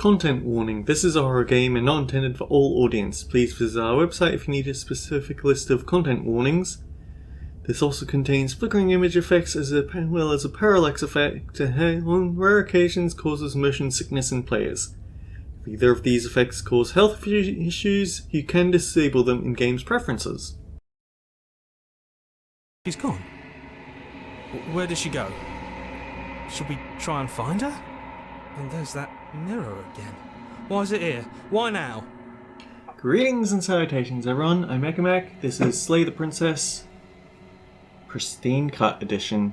Content warning. This is a horror game and not intended for all audience. Please visit our website if you need a specific list of content warnings. This also contains flickering image effects as well as a parallax effect that on rare occasions causes motion sickness in players. If either of these effects cause health issues, you can disable them in game's preferences. She's gone. Where did she go? Should we try and find her? And there's that mirror again. Why is it here? Why now? Greetings and salutations everyone, I'm Ekamac. This is Slay the Princess Pristine Cut Edition.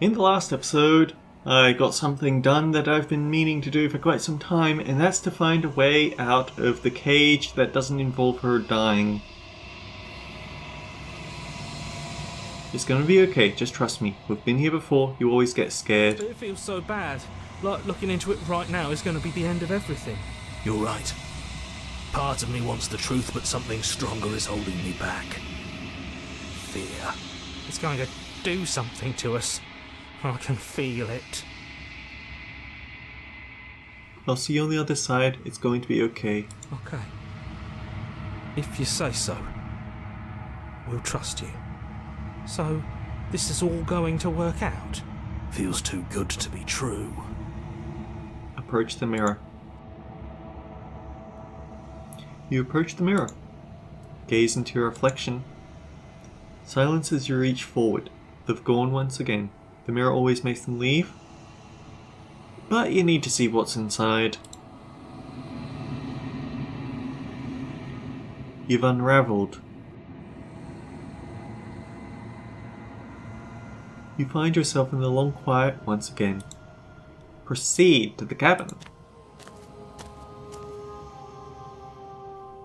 In the last episode, I got something done that I've been meaning to do for quite some time, and that's to find a way out of the cage that doesn't involve her dying. It's gonna be okay, just trust me. We've been here before, you always get scared. But it feels so bad. Like looking into it right now is going to be the end of everything. You're right. Part of me wants the truth, but something stronger is holding me back. Fear. It's going to do something to us. I can feel it. I'll see you on the other side, it's going to be okay. Okay. If you say so. We'll trust you. So, this is all going to work out? Feels too good to be true. Approach the mirror. You approach the mirror. Gaze into your reflection. Silence as you reach forward. They've gone once again. The mirror always makes them leave. But you need to see what's inside. You've unraveled. You find yourself in the long quiet once again. Proceed to the cabin.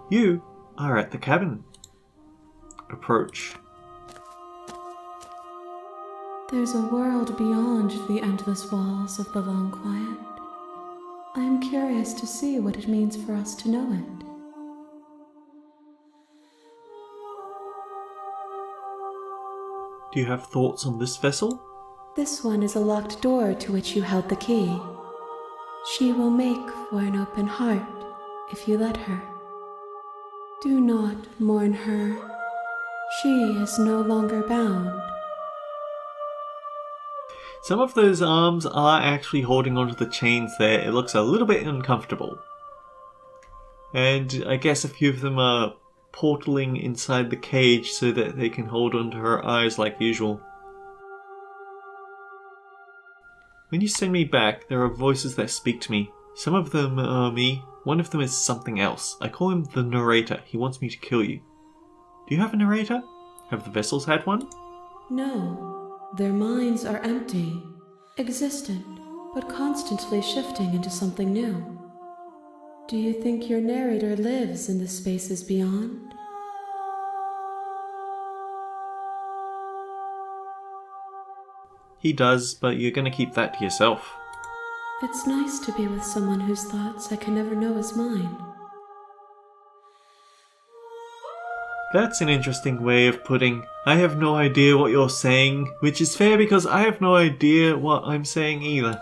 You are at the cabin. Approach. There's a world beyond the endless walls of the long quiet. I am curious to see what it means for us to know it. Do you have thoughts on this vessel? This one is a locked door to which you held the key. She will make for an open heart if you let her. Do not mourn her. She is no longer bound. Some of those arms are actually holding onto the chains there. It looks a little bit uncomfortable. And I guess a few of them are portaling inside the cage so that they can hold onto her eyes like usual. When you send me back, there are voices that speak to me. Some of them are me, one of them is something else. I call him the narrator. He wants me to kill you. Do you have a narrator? Have the vessels had one? No, their minds are empty, existent, but constantly shifting into something new. Do you think your narrator lives in the spaces beyond? He does, but you're gonna keep that to yourself. It's nice to be with someone whose thoughts I can never know as mine. That's an interesting way of putting, I have no idea what you're saying, which is fair because I have no idea what I'm saying either.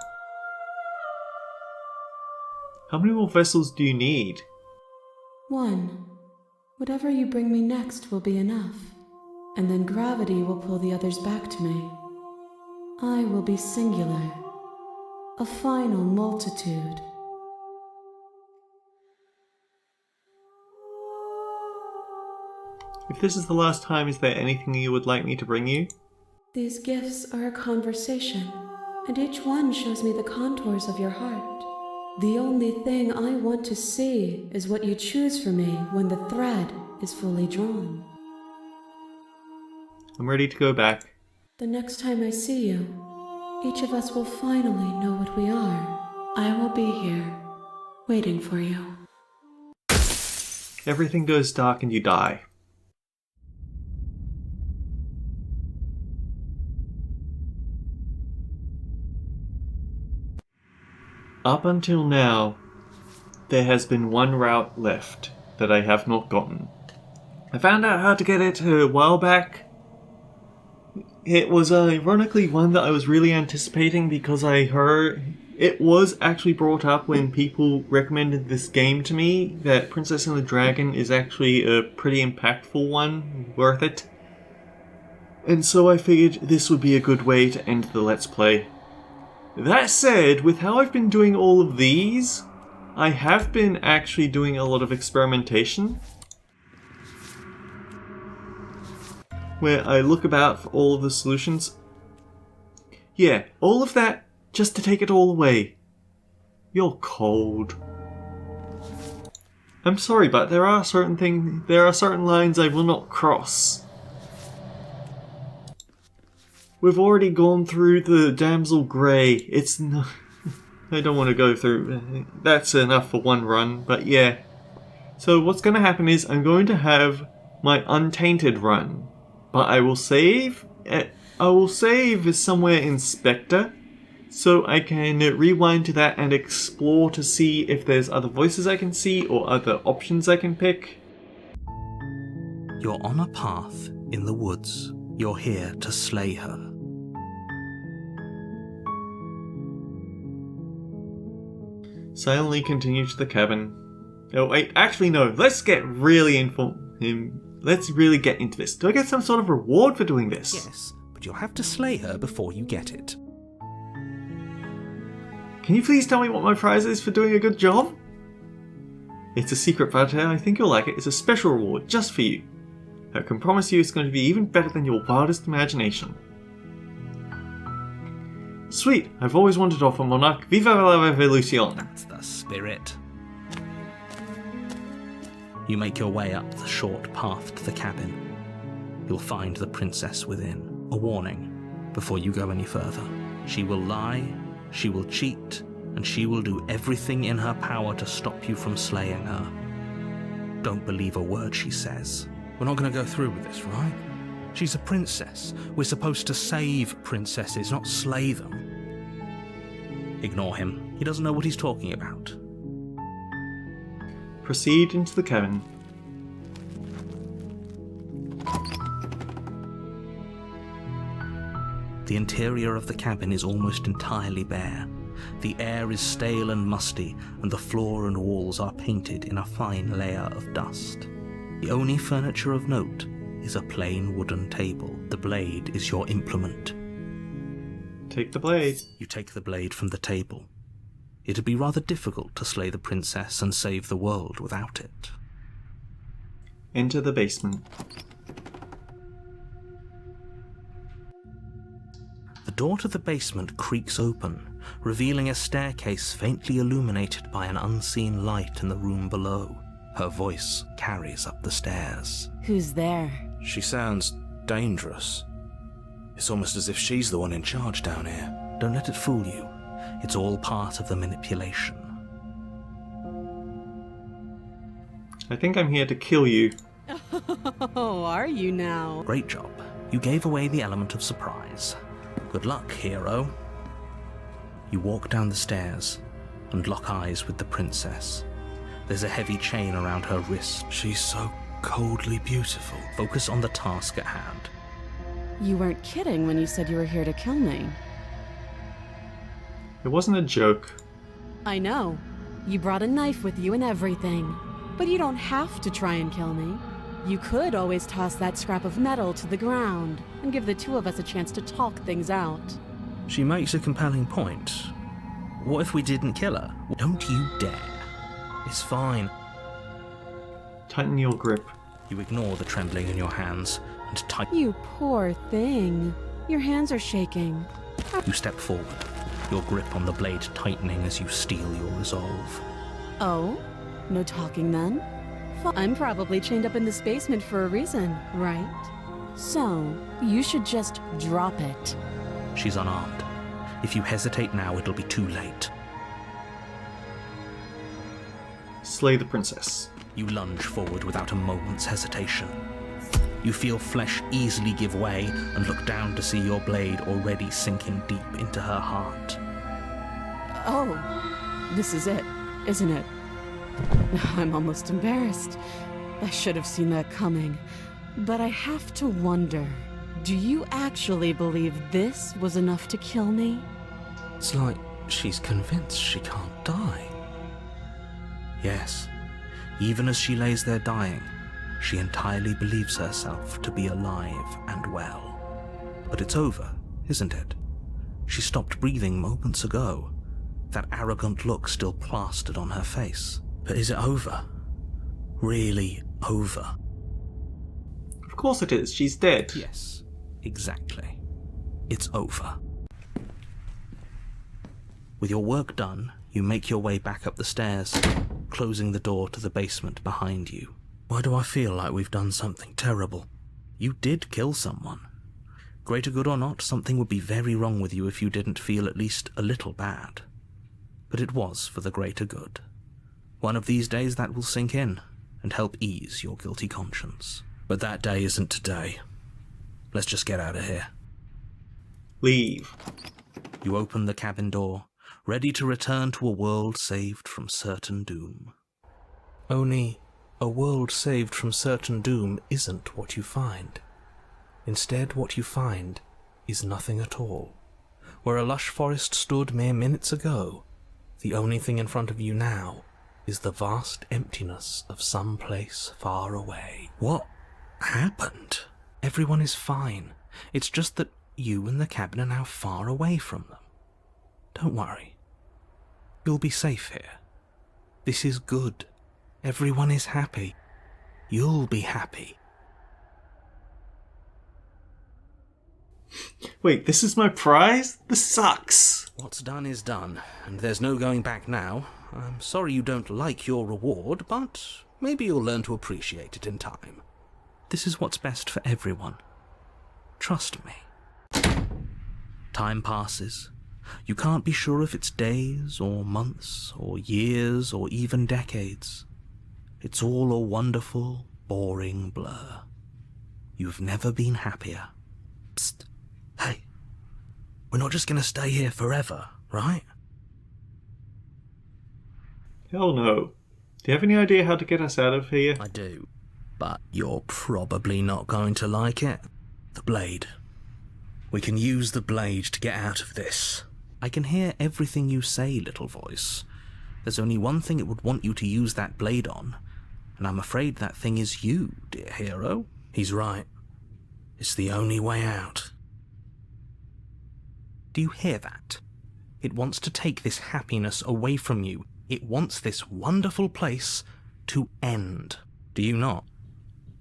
How many more vessels do you need? One. Whatever you bring me next will be enough, and then gravity will pull the others back to me. I will be singular, a final multitude. If this is the last time, is there anything you would like me to bring you? These gifts are a conversation, and each one shows me the contours of your heart. The only thing I want to see is what you choose for me when the thread is fully drawn. I'm ready to go back. The next time I see you, each of us will finally know what we are. I will be here, waiting for you. Everything goes dark and you die. Up until now, there has been one route left that I have not gotten. I found out how to get it a while back. it was ironically one that I was really anticipating because I heard it was actually brought up when people recommended this game to me, that Princess and the Dragon is actually a pretty impactful one, worth it. And so I figured this would be a good way to end the Let's Play. That said, with how I've been doing all of these, I have been actually doing a lot of experimentation, where I look about for all of the solutions. Yeah, all of that just to take it all away. You're cold. I'm sorry, but there are certain lines I will not cross. We've already gone through the Damsel Grey. It's no... I don't want to go through... That's enough for one run, but yeah. So what's going to happen is I'm going to have my Untainted run. But I will save somewhere in Spectre, so I can rewind to that and explore to see if there's other voices I can see or other options I can pick. You're on a path in the woods. You're here to slay her. Silently continue to the cabin. Oh wait, actually no, let's get really Let's really get into this. Do I get some sort of reward for doing this? Yes, but you'll have to slay her before you get it. Can you please tell me what my prize is for doing a good job? It's a secret, but I think you'll like it. It's a special reward just for you. I can promise you it's going to be even better than your wildest imagination. Sweet! I've always wanted to offer Monarch Viva la Revolucion. That's the spirit. You make your way up the short path to the cabin. You'll find the princess within. A warning before you go any further. She will lie, she will cheat, and she will do everything in her power to stop you from slaying her. Don't believe a word she says. We're not going to go through with this, right? She's a princess. We're supposed to save princesses, not slay them. Ignore him. He doesn't know what he's talking about. Proceed into the cabin. The interior of the cabin is almost entirely bare. The air is stale and musty, and the floor and walls are painted in a fine layer of dust. The only furniture of note is a plain wooden table. The blade is your implement. Take the blade. You take the blade from the table. It'd be rather difficult to slay the princess and save the world without it. Enter the basement. The door to the basement creaks open, revealing a staircase faintly illuminated by an unseen light in the room below. Her voice carries up the stairs. Who's there? She sounds dangerous. It's almost as if she's the one in charge down here. Don't let it fool you. It's all part of the manipulation. I think I'm here to kill you. Oh, are you now? Great job. You gave away the element of surprise. Good luck, hero. You walk down the stairs and lock eyes with the princess. There's a heavy chain around her wrist. She's so coldly beautiful. Focus on the task at hand. You weren't kidding when you said you were here to kill me. It wasn't a joke. I know. You brought a knife with you and everything. But you don't have to try and kill me. You could always toss that scrap of metal to the ground and give the two of us a chance to talk things out. She makes a compelling point. What if we didn't kill her? Don't you dare. It's fine. Tighten your grip. You ignore the trembling in your hands and tighten. You poor thing. Your hands are shaking. You step forward, your grip on the blade tightening as you steel your resolve. Oh? No talking then? I'm probably chained up in this basement for a reason, right? So, you should just drop it. She's unarmed. If you hesitate now, it'll be too late. Slay the princess. You lunge forward without a moment's hesitation. You feel flesh easily give way and look down to see your blade already sinking deep into her heart. Oh, this is it, isn't it? I'm almost embarrassed. I should have seen that coming. But I have to wonder, Do you actually believe this was enough to kill me? It's like she's convinced she can't die. Yes, even as she lays there dying, she entirely believes herself to be alive and well. But it's over, isn't it? She stopped breathing moments ago, that arrogant look still plastered on her face. But is it over? Really over? Of course it is, she's dead. Yes, exactly. It's over. With your work done, you make your way back up the stairs, closing the door to the basement behind you. Why do I feel like we've done something terrible? You did kill someone. Greater good or not, something would be very wrong with you if you didn't feel at least a little bad. But it was for the greater good. One of these days that will sink in and help ease your guilty conscience. But that day isn't today. Let's just get out of here. Leave. You open the cabin door, ready to return to a world saved from certain doom. Only, a world saved from certain doom isn't what you find. Instead, what you find is nothing at all. Where a lush forest stood mere minutes ago, the only thing in front of you now is the vast emptiness of some place far away. What happened? Everyone is fine. It's just that you and the cabin are now far away from them. Don't worry. You'll be safe here. This is good. Everyone is happy. You'll be happy. Wait, this is my prize? This sucks. What's done is done, and there's no going back now. I'm sorry you don't like your reward, but maybe you'll learn to appreciate it in time. This is what's best for everyone. Trust me. Time passes. You can't be sure if it's days, or months, or years, or even decades. It's all a wonderful, boring blur. You've never been happier. Psst. Hey. We're not just going to stay here forever, right? Hell no. Do you have any idea how to get us out of here? I do. But you're probably not going to like it. The blade. We can use the blade to get out of this. I can hear everything you say, little voice. There's only one thing it would want you to use that blade on, and I'm afraid that thing is you, dear hero. He's right. It's the only way out. Do you hear that? It wants to take this happiness away from you. It wants this wonderful place to end. Do you not?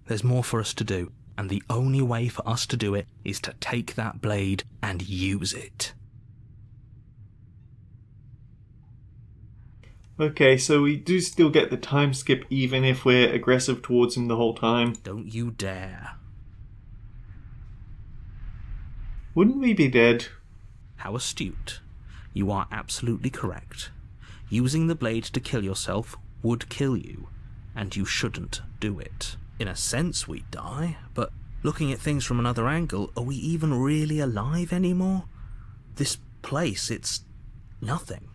There's more for us to do, and the only way for us to do it is to take that blade and use it. Okay, so we do still get the time skip even if we're aggressive towards him the whole time. Don't you dare. Wouldn't we be dead? How astute. You are absolutely correct. Using the blade to kill yourself would kill you, and you shouldn't do it. In a sense, we'd die, but looking at things from another angle, are we even really alive anymore? This place, it's nothing.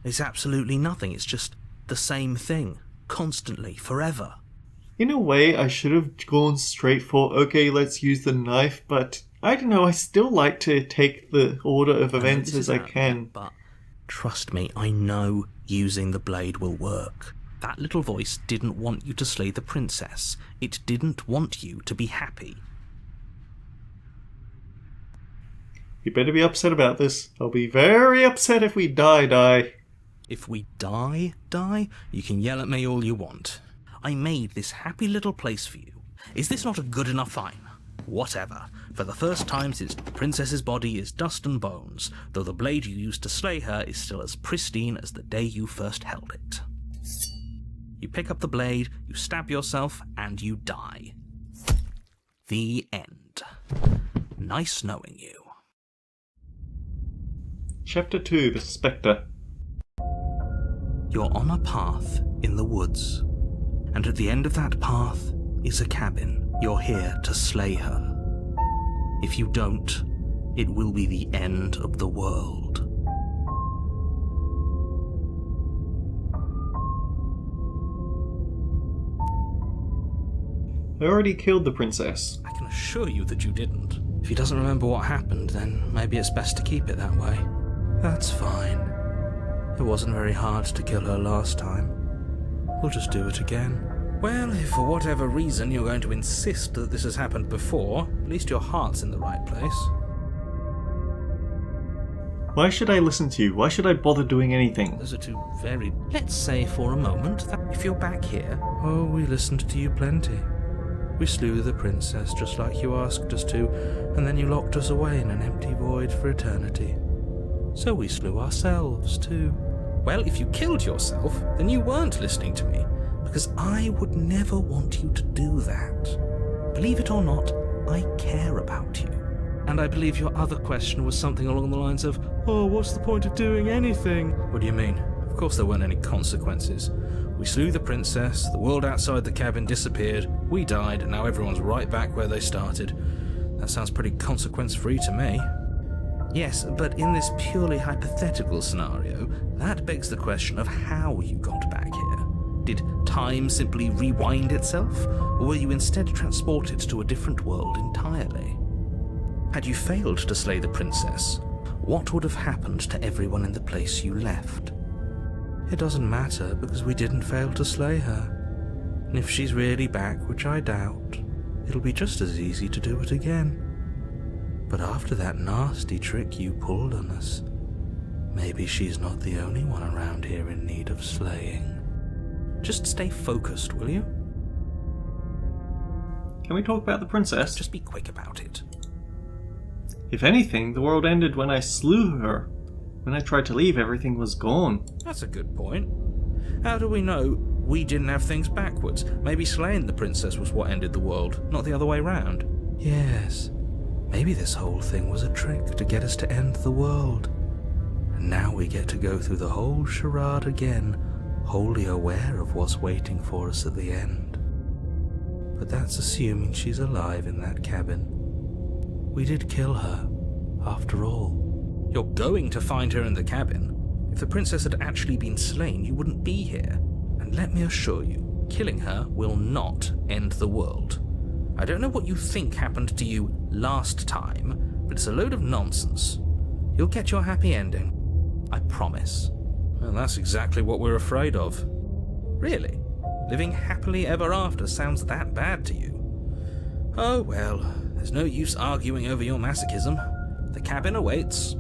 It's absolutely nothing. It's just the same thing, constantly, forever. In a way, I should have gone straight for, okay, let's use the knife, but I don't know, I still like to take the order of events as I can. But trust me, I know using the blade will work. That little voice didn't want you to slay the princess. It didn't want you to be happy. You better be upset about this. I'll be very upset if we die. If we die, you can yell at me all you want. I made this happy little place for you. Is this not a good enough fine? Whatever. For the first time since the princess's body is dust and bones, though the blade you used to slay her is still as pristine as the day you first held it. You pick up the blade, you stab yourself, and you die. The end. Nice knowing you. Chapter 2, The Spectre. You're on a path in the woods, and at the end of that path is a cabin. You're here to slay her. If you don't, it will be the end of the world. I already killed the princess. I can assure you that you didn't. If he doesn't remember what happened, then maybe it's best to keep it that way. That's fine. It wasn't very hard to kill her last time. We'll just do it again. Well, if for whatever reason you're going to insist that this has happened before, at least your heart's in the right place. Why should I listen to you? Why should I bother doing anything? Those are two very... Let's say for a moment that if you're back here... Oh, we listened to you plenty. We slew the princess just like you asked us to, and then you locked us away in an empty void for eternity. So we slew ourselves too. Well, if you killed yourself, then you weren't listening to me, because I would never want you to do that. Believe it or not, I care about you. And I believe your other question was something along the lines of, oh, what's the point of doing anything? What do you mean? Of course there weren't any consequences. We slew the princess, the world outside the cabin disappeared, we died, and now everyone's right back where they started. That sounds pretty consequence-free to me. Yes, but in this purely hypothetical scenario, that begs the question of how you got back here. Did time simply rewind itself, or were you instead transported to a different world entirely? Had you failed to slay the princess, what would have happened to everyone in the place you left? It doesn't matter, because we didn't fail to slay her. And if she's really back, which I doubt, it'll be just as easy to do it again. But after that nasty trick you pulled on us, maybe she's not the only one around here in need of slaying. Just stay focused, will you? Can we talk about the princess? Just be quick about it. If anything, the world ended when I slew her. When I tried to leave, everything was gone. That's a good point. How do we know we didn't have things backwards? Maybe slaying the princess was what ended the world, not the other way round. Yes, maybe this whole thing was a trick to get us to end the world. And now we get to go through the whole charade again, wholly aware of what's waiting for us at the end. But that's assuming she's alive in that cabin. We did kill her, after all. You're going to find her in the cabin. If the princess had actually been slain, you wouldn't be here. And let me assure you, killing her will not end the world. I don't know what you think happened to you last time, but it's a load of nonsense. You'll get your happy ending. I promise. Well, that's exactly what we're afraid of. Really? Living happily ever after sounds that bad to you? Oh well, there's no use arguing over your masochism. The cabin awaits.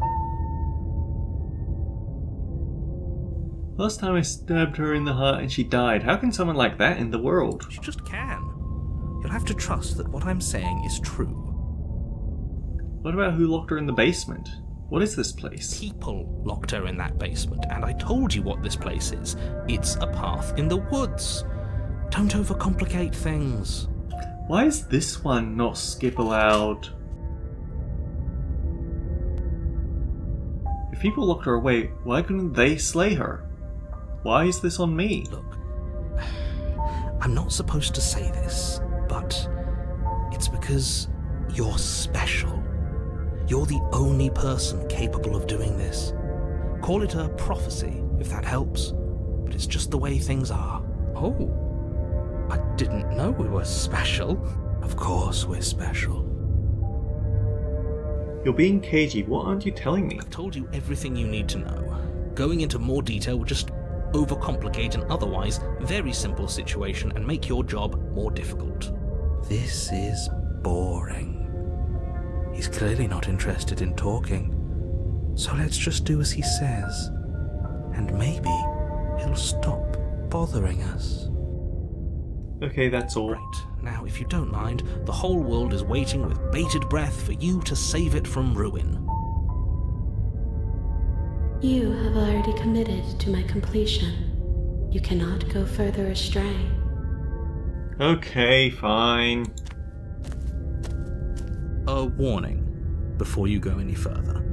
Last time I stabbed her in the heart and she died. How can someone like that end the world? You just can. You'll have to trust that what I'm saying is true. What about who locked her in the basement? What is this place? People locked her in that basement, and I told you what this place is. It's a path in the woods. Don't overcomplicate things. Why is this one not skip allowed? If people locked her away, why couldn't they slay her? Why is this on me? Look, I'm not supposed to say this, but it's because you're special. You're the only person capable of doing this. Call it a prophecy, if that helps, but it's just the way things are. Oh, I didn't know we were special. Of course we're special. You're being cagey. What aren't you telling me? I've told you everything you need to know. Going into more detail would just overcomplicate an otherwise very simple situation and make your job more difficult. This is boring. He's clearly not interested in talking. So let's just do as he says. And maybe he'll stop bothering us. Okay, that's all. Right. Now, if you don't mind, the whole world is waiting with bated breath for you to save it from ruin. You have already committed to my completion. You cannot go further astray. Okay, fine. A warning before you go any further.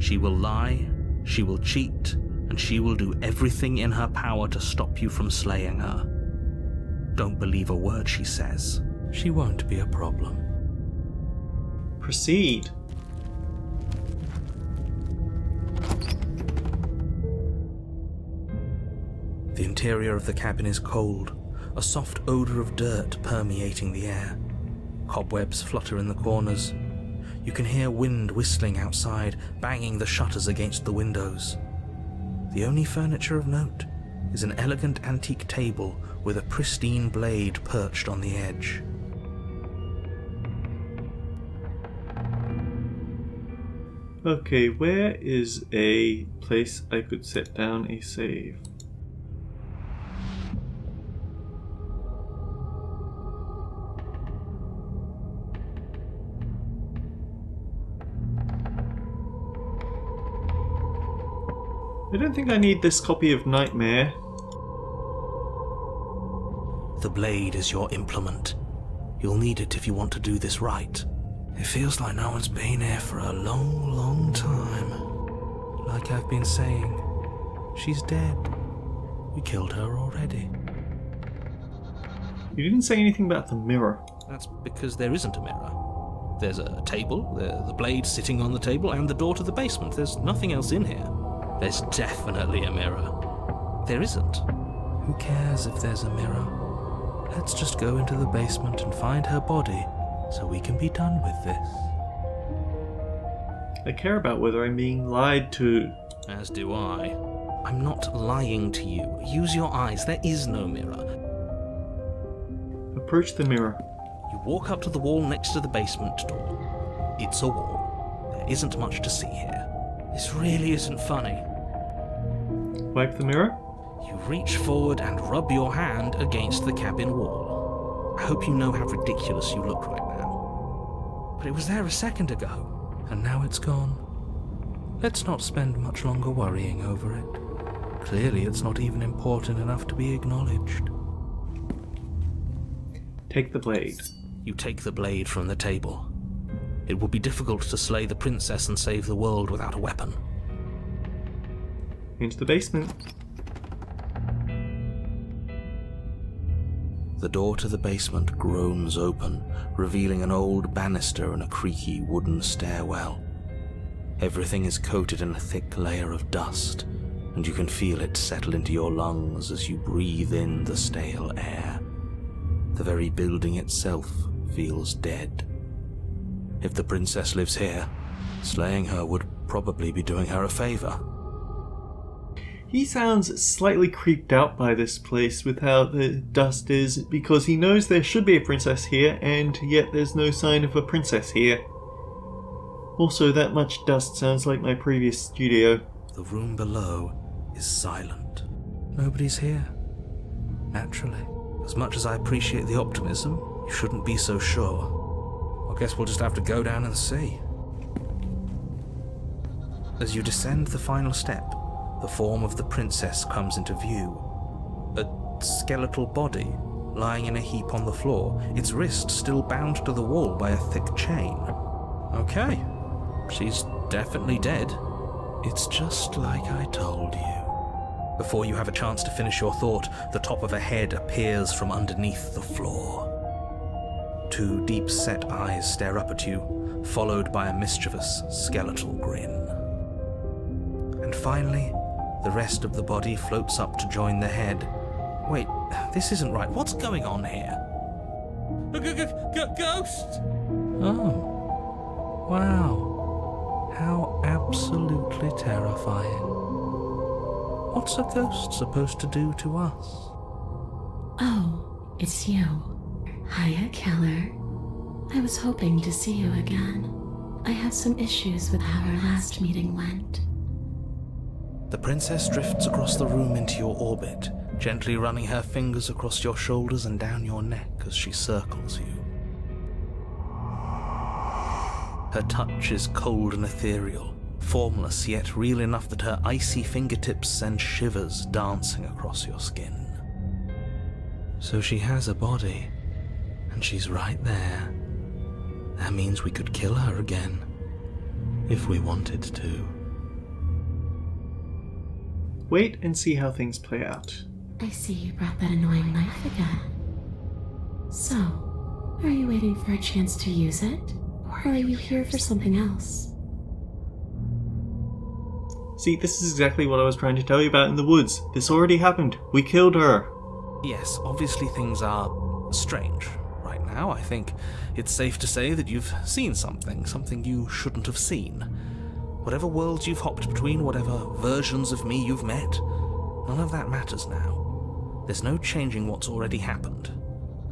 She will lie, she will cheat, and she will do everything in her power to stop you from slaying her. Don't believe a word she says. She won't be a problem. Proceed. The interior of the cabin is cold, a soft odour of dirt permeating the air. Cobwebs flutter in the corners. You can hear wind whistling outside, banging the shutters against the windows. The only furniture of note is an elegant antique table with a pristine blade perched on the edge. Okay, where is a place I could set down a save? I don't think I need this copy of Nightmare. The blade is your implement. You'll need it if you want to do this right. It feels like no one's been here for a long, long time. Like I've been saying, she's dead. We killed her already. You didn't say anything about the mirror. That's because there isn't a mirror. There's a table, the blade sitting on the table, and the door to the basement. There's nothing else in here. There's definitely a mirror. There isn't. Who cares if there's a mirror? Let's just go into the basement and find her body so we can be done with this. I care about whether I'm being lied to. As do I. I'm not lying to you. Use your eyes. There is no mirror. Approach the mirror. You walk up to the wall next to the basement door. It's a wall. There isn't much to see here. This really isn't funny. Wipe the mirror. You reach forward and rub your hand against the cabin wall. I hope you know how ridiculous you look right now. But it was there a second ago, and now it's gone. Let's not spend much longer worrying over it. Clearly it's not even important enough to be acknowledged. Take the blade. You take the blade from the table. It would be difficult to slay the princess and save the world without a weapon. Into the basement. The door to the basement groans open, revealing an old banister and a creaky wooden stairwell. Everything is coated in a thick layer of dust, and you can feel it settle into your lungs as you breathe in the stale air. The very building itself feels dead. If the princess lives here, slaying her would probably be doing her a favor. He sounds slightly creeped out by this place with how the dust is, because he knows there should be a princess here, and yet there's no sign of a princess here. Also, that much dust sounds like my previous studio. The room below is silent. Nobody's here. Naturally. As much as I appreciate the optimism, you shouldn't be so sure. I guess we'll just have to go down and see. As you descend the final step, the form of the princess comes into view. A skeletal body, lying in a heap on the floor, its wrist still bound to the wall by a thick chain. Okay, she's definitely dead. It's just like I told you. Before you have a chance to finish your thought, the top of a head appears from underneath the floor. Two deep-set eyes stare up at you, followed by a mischievous, skeletal grin. And finally, the rest of the body floats up to join the head. Wait, this isn't right. What's going on here? Ghost! Oh. Wow. How absolutely terrifying. What's a ghost supposed to do to us? Oh, it's you. Hiya, Keller. I was hoping to see you again. I have some issues with how our last meeting went. The princess drifts across the room into your orbit, gently running her fingers across your shoulders and down your neck as she circles you. Her touch is cold and ethereal, formless yet real enough that her icy fingertips send shivers dancing across your skin. So she has a body, and she's right there. That means we could kill her again, if we wanted to. Wait and see how things play out. I see you brought that annoying knife again. So, are you waiting for a chance to use it? Or are you here for something else? See, this is exactly what I was trying to tell you about in the woods. This already happened. We killed her. Yes, obviously things are strange right now. I think it's safe to say that you've seen something you shouldn't have seen. Whatever worlds you've hopped between, whatever versions of me you've met, none of that matters now. There's no changing what's already happened.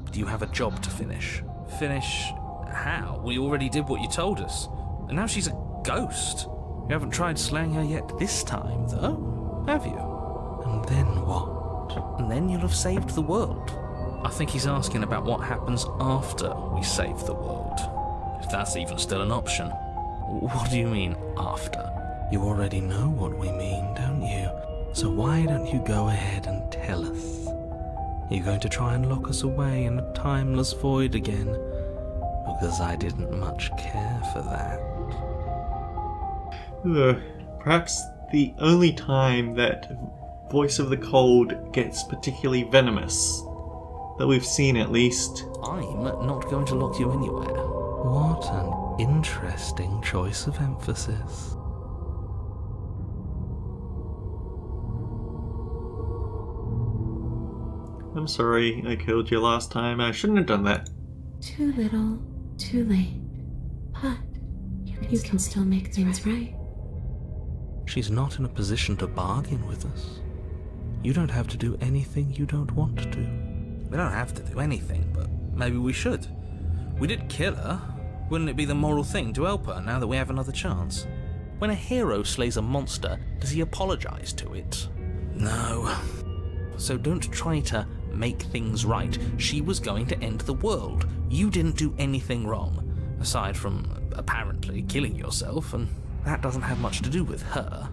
But you have a job to finish. Finish how? We already did what you told us. And now she's a ghost. You haven't tried slaying her yet this time, though, have you? And then what? And then you'll have saved the world. I think he's asking about what happens after we save the world. If that's even still an option. What do you mean, after? You already know what we mean, don't you? So why don't you go ahead and tell us? Are you going to try and lock us away in a timeless void again? Because I didn't much care for that. Perhaps the only time that Voice of the Cold gets particularly venomous. That we've seen, at least. I'm not going to lock you anywhere. What an interesting choice of emphasis. I'm sorry I killed you last time. I shouldn't have done that. Too little, too late. But you can still make things right. She's not in a position to bargain with us. You don't have to do anything you don't want to do. We don't have to do anything, but maybe we should. We did kill her. Wouldn't it be the moral thing to help her now that we have another chance? When a hero slays a monster, does he apologise to it? No. So don't try to make things right. She was going to end the world. You didn't do anything wrong, aside from apparently killing yourself, and that doesn't have much to do with her.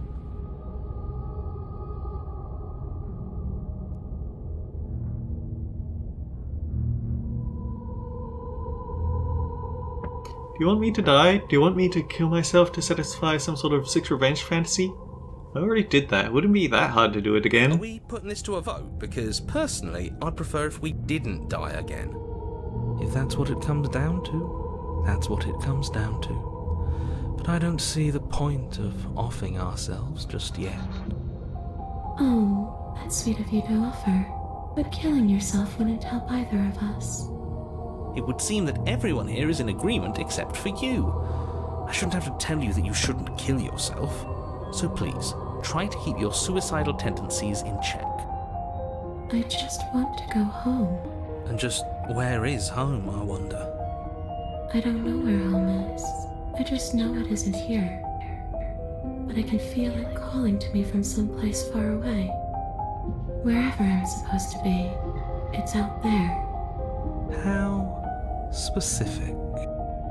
Do you want me to die? Do you want me to kill myself to satisfy some sort of sex revenge fantasy? I already did that. It wouldn't be that hard to do it again. Are we putting this to a vote? Because personally, I'd prefer if we didn't die again. If that's what it comes down to, that's what it comes down to. But I don't see the point of offing ourselves just yet. Oh, that's sweet of you to offer. But killing yourself wouldn't help either of us. It would seem that everyone here is in agreement except for you. I shouldn't have to tell you that you shouldn't kill yourself. So please, try to keep your suicidal tendencies in check. I just want to go home. And just where is home, I wonder? I don't know where home is. I just know it isn't here. But I can feel it calling to me from someplace far away. Wherever I'm supposed to be, it's out there. How specific.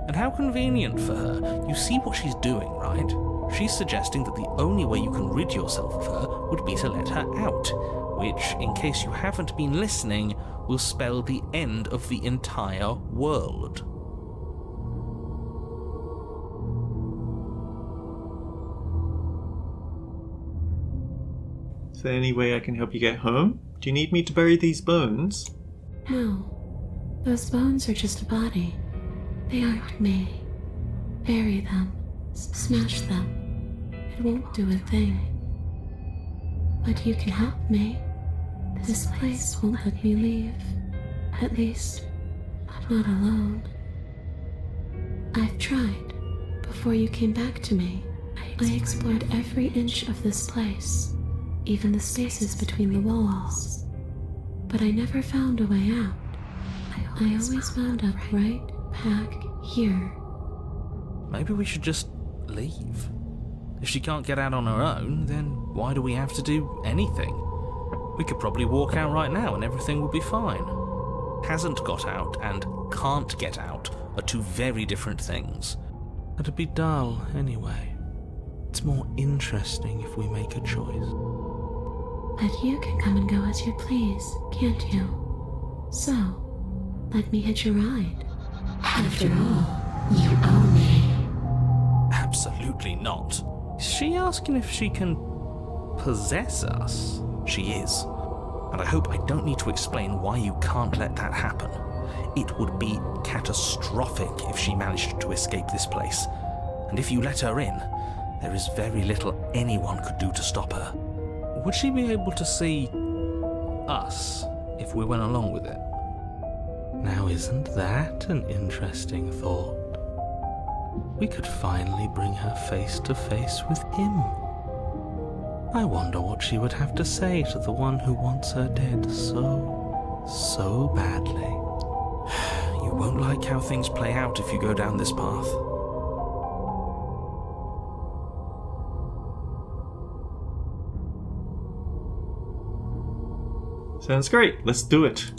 And how convenient for her. You see what she's doing, right? She's suggesting that the only way you can rid yourself of her would be to let her out, which, in case you haven't been listening, will spell the end of the entire world. Is there any way I can help you get home? Do you need me to bury these bones? No. Those bones are just a body. They aren't me. Bury them. Smash them. It won't do a thing. But you can help me. This place won't let me leave. At least, not alone. I've tried. Before you came back to me, I explored every inch of this place, even the spaces between the walls. But I never found a way out. I always wound up right back here. Maybe we should just leave. If she can't get out on her own, then why do we have to do anything? We could probably walk out right now and everything would be fine. Hasn't got out and can't get out are two very different things. It'd be dull anyway. It's more interesting if we make a choice. But you can come and go as you please, can't you? So, let me hitch a ride. After all, you own me. Absolutely not. Is she asking if she can possess us? She is. And I hope I don't need to explain why you can't let that happen. It would be catastrophic if she managed to escape this place. And if you let her in, there is very little anyone could do to stop her. Would she be able to see us if we went along with it. Now isn't that an interesting thought? We could finally bring her face to face with him. I wonder what she would have to say to the one who wants her dead so badly. You won't like how things play out if you go down this path. Sounds great, let's do it.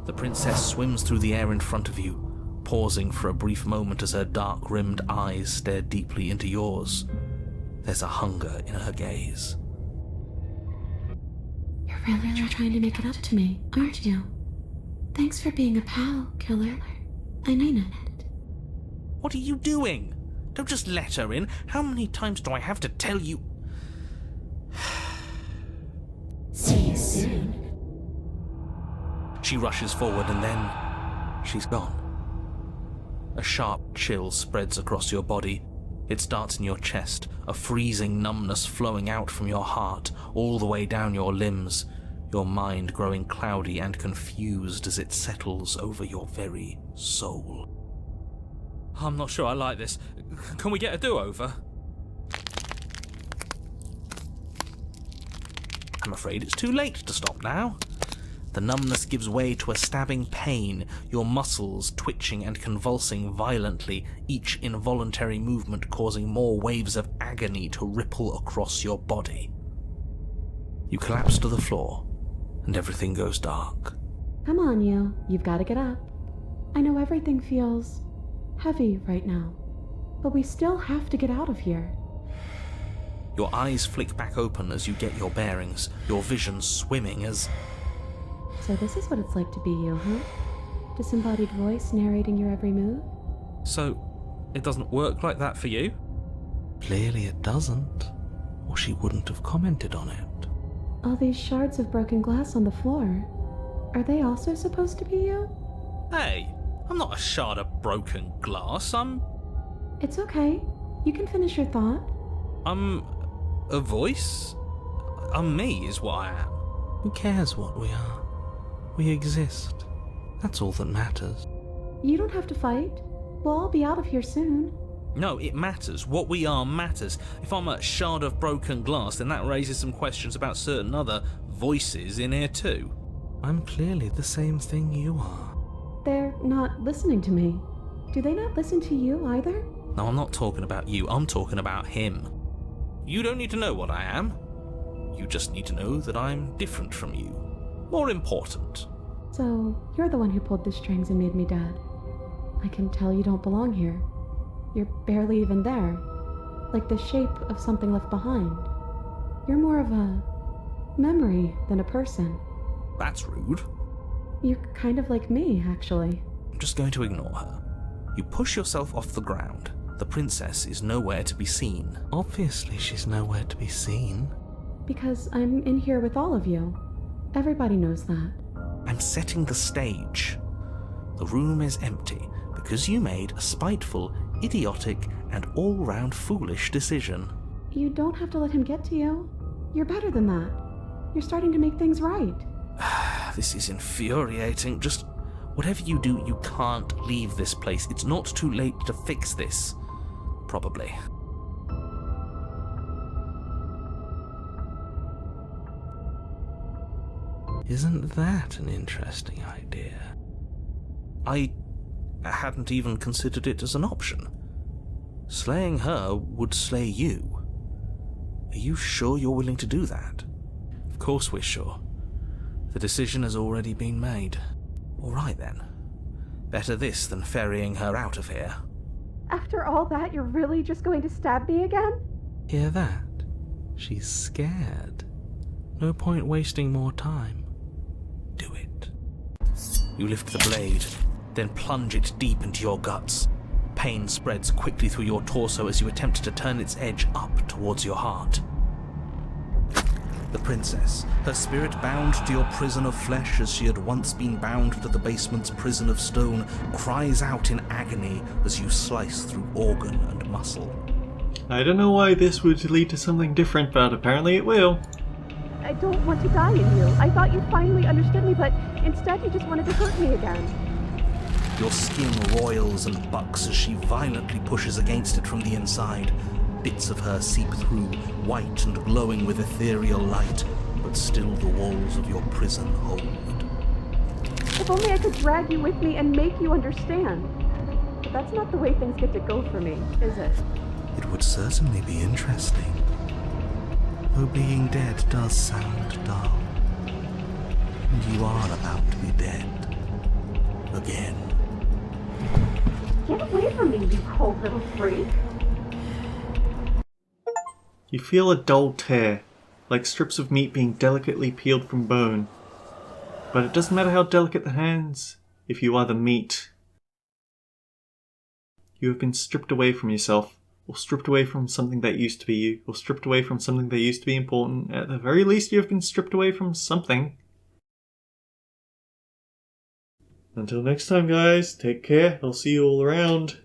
The princess swims through the air in front of you, pausing for a brief moment as her dark-rimmed eyes stare deeply into yours. There's a hunger in her gaze. You're really trying to make it up to me, aren't you? Thanks for being a pal, killer. I mean it. What are you doing? Don't just let her in. How many times do I have to tell you? See you soon. She rushes forward and then she's gone. A sharp chill spreads across your body. It starts in your chest, a freezing numbness flowing out from your heart, all the way down your limbs, your mind growing cloudy and confused as it settles over your very soul. I'm not sure I like this. Can we get a do-over? I'm afraid it's too late to stop now. The numbness gives way to a stabbing pain, your muscles twitching and convulsing violently, each involuntary movement causing more waves of agony to ripple across your body. You collapse to the floor, and everything goes dark. Come on, you. You've got to get up. I know everything feels heavy right now, but we still have to get out of here. Your eyes flick back open as you get your bearings, your vision swimming as... So this is what it's like to be you, huh? Disembodied voice narrating your every move? So, it doesn't work like that for you? Clearly it doesn't, or she wouldn't have commented on it. All these shards of broken glass on the floor, are they also supposed to be you? Hey, I'm not a shard of broken glass, It's okay. You can finish your thought. I'm a voice? I'm me is what I am. Who cares what we are? We exist. That's all that matters. You don't have to fight. We'll all be out of here soon. No, it matters. What we are matters. If I'm a shard of broken glass, then that raises some questions about certain other voices in here too. I'm clearly the same thing you are. They're not listening to me. Do they not listen to you either? No, I'm not talking about you. I'm talking about him. You don't need to know what I am. You just need to know that I'm different from you. More important. So, you're the one who pulled the strings and made me dead. I can tell you don't belong here. You're barely even there. Like the shape of something left behind. You're more of a memory than a person. That's rude. You're kind of like me, actually. I'm just going to ignore her. You push yourself off the ground. The princess is nowhere to be seen. Obviously she's nowhere to be seen. Because I'm in here with all of you. Everybody knows that. I'm setting the stage. The room is empty because you made a spiteful, idiotic, and all-round foolish decision. You don't have to let him get to you. You're better than that. You're starting to make things right. This is infuriating. Just whatever you do, you can't leave this place. It's not too late to fix this. Probably. Isn't that an interesting idea? I hadn't even considered it as an option. Slaying her would slay you. Are you sure you're willing to do that? Of course we're sure. The decision has already been made. All right then. Better this than ferrying her out of here. After all that, you're really just going to stab me again? Hear that? She's scared. No point wasting more time. Do it. You lift the blade, then plunge it deep into your guts. Pain spreads quickly through your torso as you attempt to turn its edge up towards your heart. The princess, her spirit bound to your prison of flesh as she had once been bound to the basement's prison of stone, cries out in agony as you slice through organ and muscle. I don't know why this would lead to something different, but apparently it will. I don't want to die in you. I thought you finally understood me, but instead you just wanted to hurt me again. Your skin roils and bucks as she violently pushes against it from the inside. Bits of her seep through, white and glowing with ethereal light, but still the walls of your prison hold. If only I could drag you with me and make you understand. But that's not the way things get to go for me, is it? It would certainly be interesting. Though being dead does sound dull. And you are about to be dead. Again. Get away from me, you cold little freak. You feel a dull tear, like strips of meat being delicately peeled from bone. But it doesn't matter how delicate the hands, if you are the meat. You have been stripped away from yourself, or stripped away from something that used to be you, or stripped away from something that used to be important. At the very least, you have been stripped away from something. Until next time, guys, take care. I'll see you all around.